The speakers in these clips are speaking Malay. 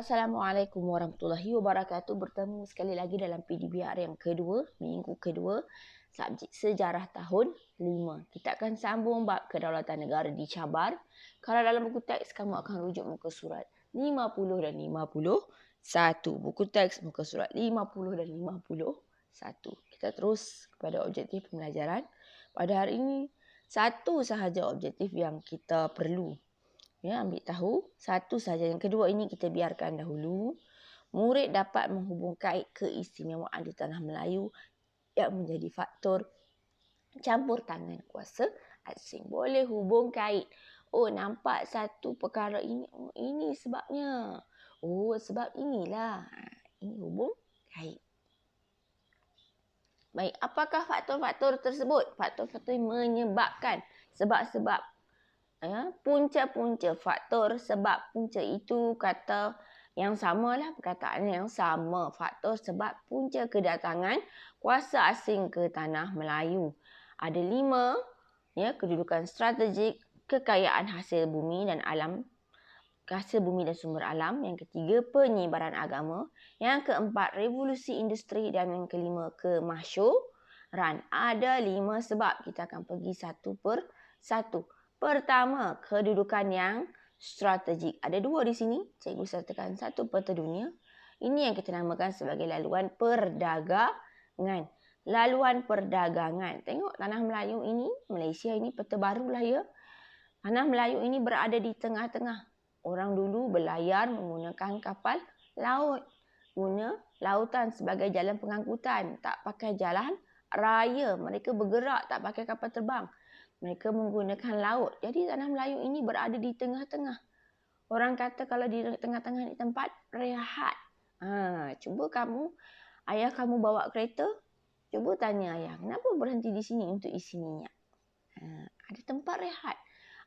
Assalamualaikum warahmatullahi wabarakatuh. Bertemu sekali lagi dalam PDBR yang kedua, minggu kedua, subjek sejarah tahun 5. Kita akan sambung bab kedaulatan negara dicabar. Kalau dalam buku teks, kamu akan rujuk muka surat 50 dan 51. Buku teks muka surat 50 dan 51. Kita terus kepada objektif pembelajaran. Pada hari ini, satu sahaja objektif yang kita perlu. Ya, ambil tahu. Satu saja. Yang kedua ini kita biarkan dahulu. Murid dapat menghubung kait keistimewaan di tanah Melayu yang menjadi faktor campur tangan kuasa asing. Boleh hubung kait. Oh, nampak satu perkara ini. Oh, ini sebabnya. Oh, sebab inilah. Ini hubung kait. Baik, apakah faktor-faktor tersebut? Faktor-faktor yang menyebabkan sebab-sebab. Punca-punca faktor sebab punca itu kata yang samalah, perkataan yang sama. Faktor sebab punca kedatangan kuasa asing ke tanah Melayu. Ada 5, kedudukan strategik, kekayaan hasil bumi dan alam, hasil bumi dan sumber alam. Yang ketiga, penyebaran agama. Yang keempat, revolusi industri. Dan yang kelima, kemasyuran. Ada 5 sebab. Kita akan pergi satu per satu. Pertama, kedudukan yang strategik. Ada 2 di sini. Cikgu sertakan satu peta dunia. Ini yang kita namakan sebagai laluan perdagangan. Laluan perdagangan. Tengok tanah Melayu ini, Malaysia ini peta barulah ya. Tanah Melayu ini berada di tengah-tengah. Orang dulu berlayar menggunakan kapal laut. Guna lautan sebagai jalan pengangkutan. Tak pakai jalan raya. Mereka bergerak tak pakai kapal terbang. Mereka menggunakan laut. Jadi tanah Melayu ini berada di tengah-tengah. Orang kata kalau di tengah-tengah ni tempat rehat. Cuba ayah kamu bawa kereta. Cuba tanya ayah, kenapa berhenti di sini untuk isi minyak? Ada tempat rehat.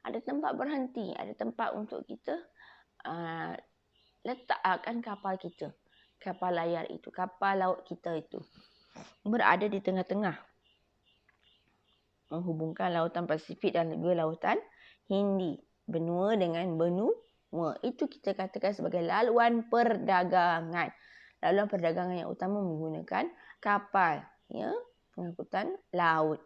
Ada tempat berhenti. Ada tempat untuk kita letakkan kapal kita. Kapal layar itu. Kapal laut kita itu. Berada di tengah-tengah. Menghubungkan lautan Pasifik dan juga lautan Hindi. Benua dengan benua. Itu kita katakan sebagai laluan perdagangan. Laluan perdagangan yang utama menggunakan kapal. Pengangkutan laut.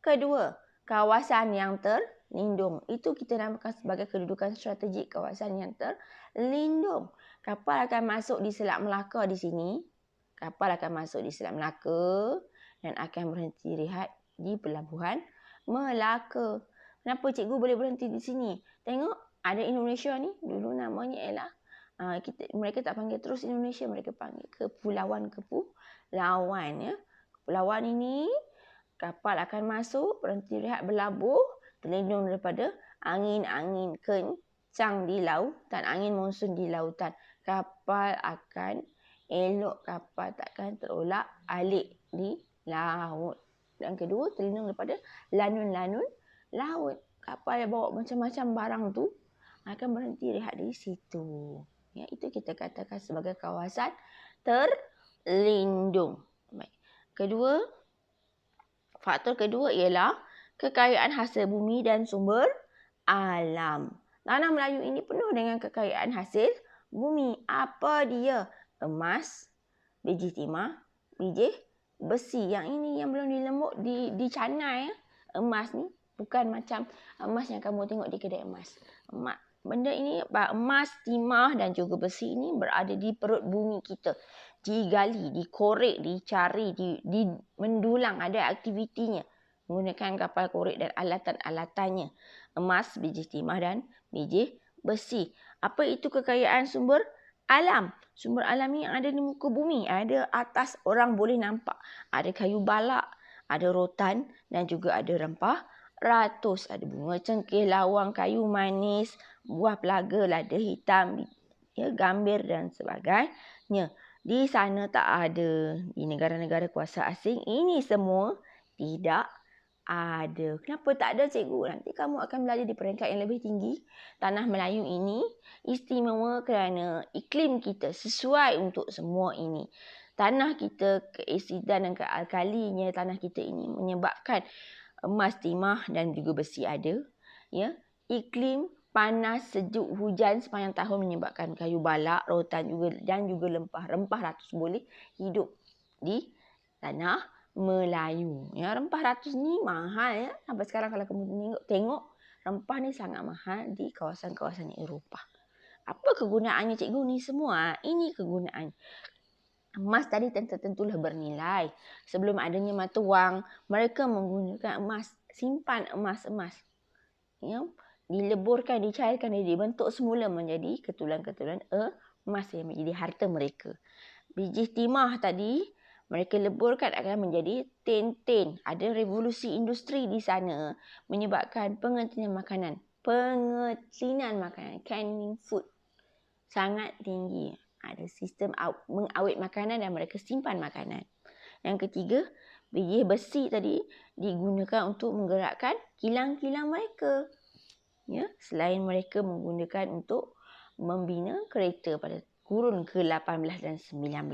Kedua, kawasan yang terlindung. Itu kita namakan sebagai kedudukan strategik. Kawasan yang terlindung. Kapal akan masuk di Selat Melaka di sini. Kapal akan masuk di Selat Melaka dan akan berhenti rehat di Pelabuhan Melaka. Kenapa cikgu boleh berhenti di sini? Tengok, ada Indonesia ni. Dulu namanya ialah, mereka tak panggil terus Indonesia. Mereka panggil kepulauan. Kepulauan ini, kapal akan masuk, berhenti rehat, berlabuh, terlindung daripada angin-angin kencang di lautan, angin monsun di lautan. Kapal akan elok, kapal takkan terolak alik di laut. Dan kedua, terlindung daripada lanun-lanun laut. Kapal yang bawa macam-macam barang tu akan berhenti rehat di situ. Itu kita katakan sebagai kawasan terlindung. Baik. Faktor kedua ialah kekayaan hasil bumi dan sumber alam. Tanah Melayu ini penuh dengan kekayaan hasil bumi. Apa dia? Emas, biji timah, biji besi. Yang ini yang belum dilemuk, dicanai. Emas ni bukan macam emas yang kamu tengok di kedai emas. Benda ini, emas, timah dan juga besi ini berada di perut bumi kita. Digali, dikorek, dicari, mendulang. Ada aktivitinya. Menggunakan kapal korek dan alatan-alatannya. Emas, biji timah dan biji besi. Apa itu kekayaan sumber alam? Sumber alam ni yang ada di muka bumi. Ada atas, orang boleh nampak. Ada kayu balak, ada rotan dan juga ada rempah ratus. Ada bunga cengkeh, lawang, kayu manis, buah pelaga, lada hitam, gambir dan sebagainya. Di sana tak ada. Di negara-negara kuasa asing, ini semua tidak ada. Kenapa tak ada, cikgu? Nanti kamu akan belajar di peringkat yang lebih tinggi. Tanah Melayu ini istimewa kerana iklim kita sesuai untuk semua ini. Tanah kita, keasidan dan kealkalinya tanah kita ini menyebabkan emas, timah dan juga besi ada. Iklim panas, sejuk, hujan sepanjang tahun menyebabkan kayu balak, rotan dan juga rempah ratus boleh hidup di tanah Melayu. Ya, rempah ratus ni mahal ya. Sampai sekarang kalau kamu tengok rempah ni sangat mahal di kawasan-kawasan Eropah. Apa kegunaannya cikgu ni semua? Ini kegunaan. Emas tadi tentulah bernilai. Sebelum adanya mata wang, mereka menggunakan emas, simpan emas-emas. Ya, dileburkan, dicairkan, dibentuk semula menjadi ketulan-ketulan emas yang menjadi harta mereka. Biji timah tadi, mereka leburkan akan menjadi tin-tin. Ada revolusi industri di sana menyebabkan pengetinan makanan. Canning food. Sangat tinggi. Ada sistem mengawet makanan dan mereka simpan makanan. Yang ketiga, biji besi tadi digunakan untuk menggerakkan kilang-kilang mereka. Ya, selain mereka menggunakan untuk membina kereta pada kurun ke-18 dan 19.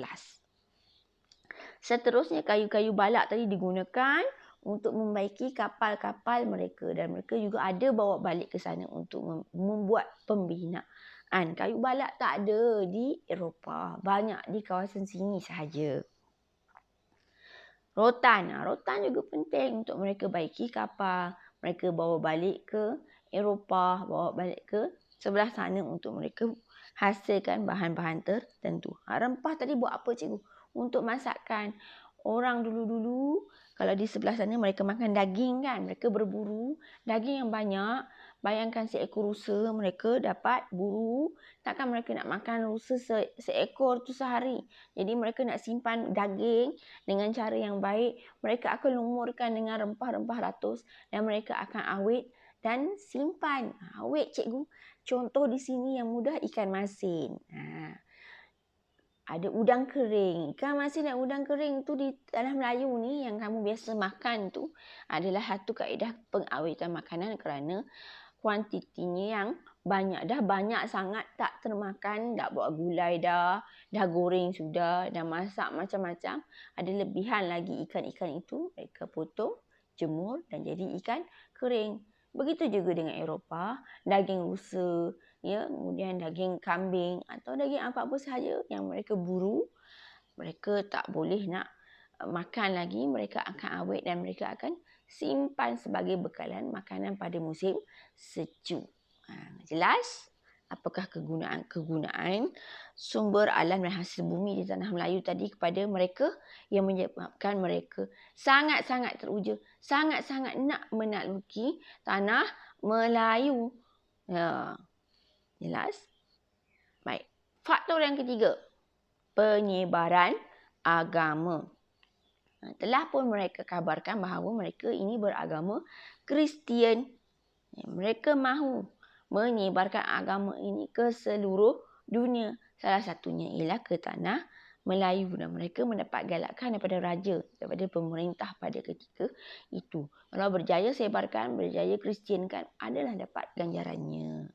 Seterusnya, kayu-kayu balak tadi digunakan untuk membaiki kapal-kapal mereka dan mereka juga ada bawa balik ke sana untuk membuat pembinaan. Kayu balak tak ada di Eropah. Banyak di kawasan sini sahaja. Rotan juga penting untuk mereka baiki kapal. Mereka bawa balik ke Eropah, bawa balik ke sebelah sana untuk mereka hasilkan bahan-bahan tertentu. Rempah tadi buat apa cikgu? Untuk masakan. Orang dulu-dulu kalau di sebelah sana mereka makan daging kan. Mereka berburu daging yang banyak. Bayangkan seekor rusa mereka dapat buru. Takkan mereka nak makan rusa seekor tu sehari. Jadi mereka nak simpan daging dengan cara yang baik. Mereka akan lumurkan dengan rempah-rempah ratus. Dan mereka akan awet dan simpan. Awet cikgu. Contoh di sini yang mudah ikan masin. Ada udang kering. Ikan masin dan udang kering tu di tanah Melayu ni yang kamu biasa makan tu adalah satu kaedah pengawetan makanan kerana kuantitinya yang banyak. Dah banyak sangat tak termakan. Dah buat gulai dah goreng sudah, dah masak macam-macam. Ada lebihan lagi ikan-ikan itu. Mereka potong, jemur dan jadi ikan kering. Begitu juga dengan Eropah. Daging rusa, ya, kemudian daging kambing atau daging apa-apa sahaja yang mereka buru. Mereka tak boleh nak makan lagi. Mereka akan awet dan mereka akan simpan sebagai bekalan makanan pada musim sejuk. Jelas? Apakah kegunaan sumber alam dan hasil bumi di tanah Melayu tadi kepada mereka yang menyebabkan mereka sangat-sangat teruja, sangat-sangat nak menakluki tanah Melayu. Ya. Jelas? Baik. Faktor yang ketiga, penyebaran agama. Telah pun mereka kabarkan bahawa mereka ini beragama Kristian. Mereka mahu menyebarkan agama ini ke seluruh dunia. Salah satunya ialah ke tanah Melayu. Dan mereka mendapat galakan daripada raja, daripada pemerintah pada ketika itu. Kalau berjaya sebarkan, berjaya Kristiankan, adalah dapat ganjarannya.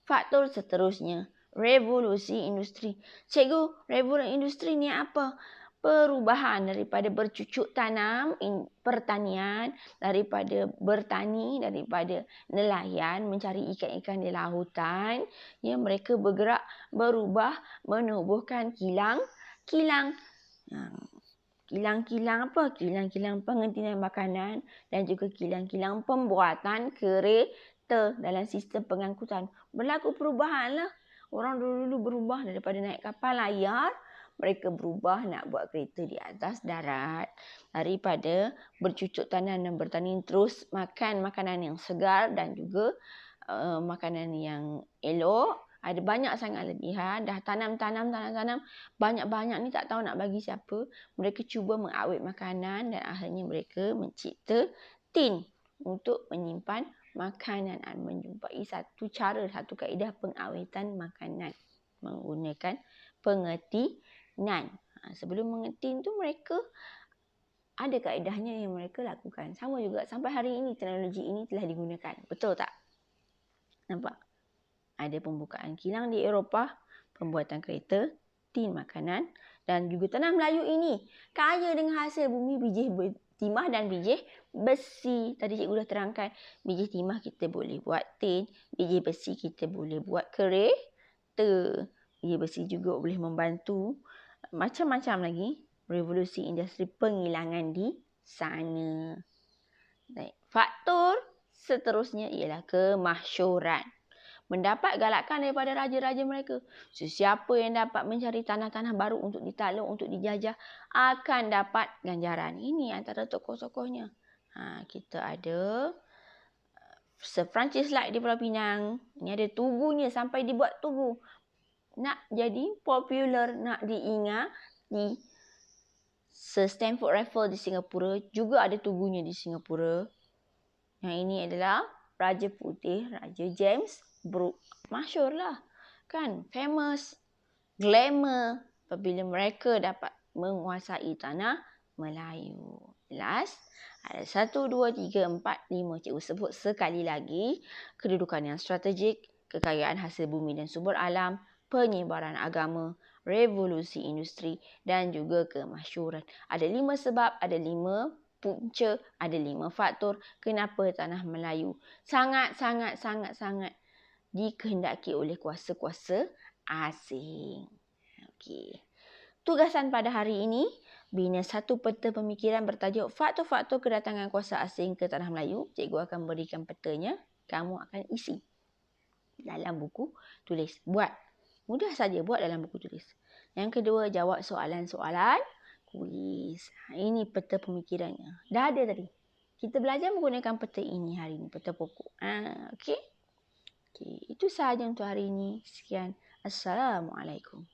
Faktor seterusnya, revolusi industri. Cikgu, revolusi industri ni apa? Perubahan daripada bercucuk tanam, pertanian, daripada bertani, daripada nelayan, mencari ikan-ikan di lautan. Ya, mereka berubah, menubuhkan kilang-kilang. Kilang-kilang apa? Kilang-kilang pengentilan makanan dan juga kilang-kilang pembuatan kereta dalam sistem pengangkutan. Berlaku perubahan lah. Orang dulu-dulu berubah daripada naik kapal layar, mereka berubah nak buat kereta di atas darat. Daripada bercucuk tanam dan bertani, terus makan makanan yang segar dan juga makanan yang elok. Ada banyak sangat lebihan. Dah tanam, banyak-banyak ni tak tahu nak bagi siapa. Mereka cuba mengawet makanan dan akhirnya mereka mencipta tin untuk menyimpan makanan. Menjumpai satu kaedah pengawetan makanan menggunakan pengetinan. Sebelum mengetin tu mereka ada kaedahnya yang mereka lakukan. Sama juga sampai hari ini teknologi ini telah digunakan. Betul tak? Nampak? Ada pembukaan kilang di Eropah, pembuatan kereta, tin makanan dan juga tanah Melayu ini kaya dengan hasil bumi timah dan biji besi. Tadi cikgu dah terangkan, biji timah kita boleh buat tin, biji besi kita boleh buat kereta. Biji besi juga boleh membantu macam-macam lagi revolusi industri pengilangan di sana. Baik. Faktor seterusnya ialah kemasyhuran. Mendapat galakan daripada raja-raja mereka. Sesiapa yang dapat mencari tanah-tanah baru untuk ditaluk, untuk dijajah, akan dapat ganjaran. Ini antara tokoh-tokohnya. Kita ada Sir Francis Light di Pulau Pinang. Ini ada tugunya sampai dibuat tugu. Nak jadi popular, nak diingati. Sir Stamford Raffles di Singapura juga ada tugunya di Singapura. Yang ini adalah Raja Putih, Raja James Brooke. Masyhur lah. Kan? Famous. Glamour. Apabila mereka dapat menguasai tanah Melayu. Last. Ada 1, 2, 3, 4, 5. Cikgu sebut sekali lagi. Kedudukan yang strategik, kekayaan hasil bumi dan sumber alam, penyebaran agama, revolusi industri dan juga kemasyhuran. Ada 5 sebab, ada 5 punca, ada 5 faktor kenapa tanah Melayu sangat dikehendaki oleh kuasa-kuasa asing. Okey. Tugasan pada hari ini, bina satu peta pemikiran bertajuk faktor-faktor kedatangan kuasa asing ke tanah Melayu. Cikgu akan berikan petanya, kamu akan isi dalam buku tulis. Buat. Mudah saja buat dalam buku tulis. Yang kedua, jawab soalan-soalan kuis. Ini peta pemikirannya. Dah ada tadi. Kita belajar menggunakan peta ini hari ini. Peta pokok. Okey. Itu sahaja untuk hari ini. Sekian. Assalamualaikum.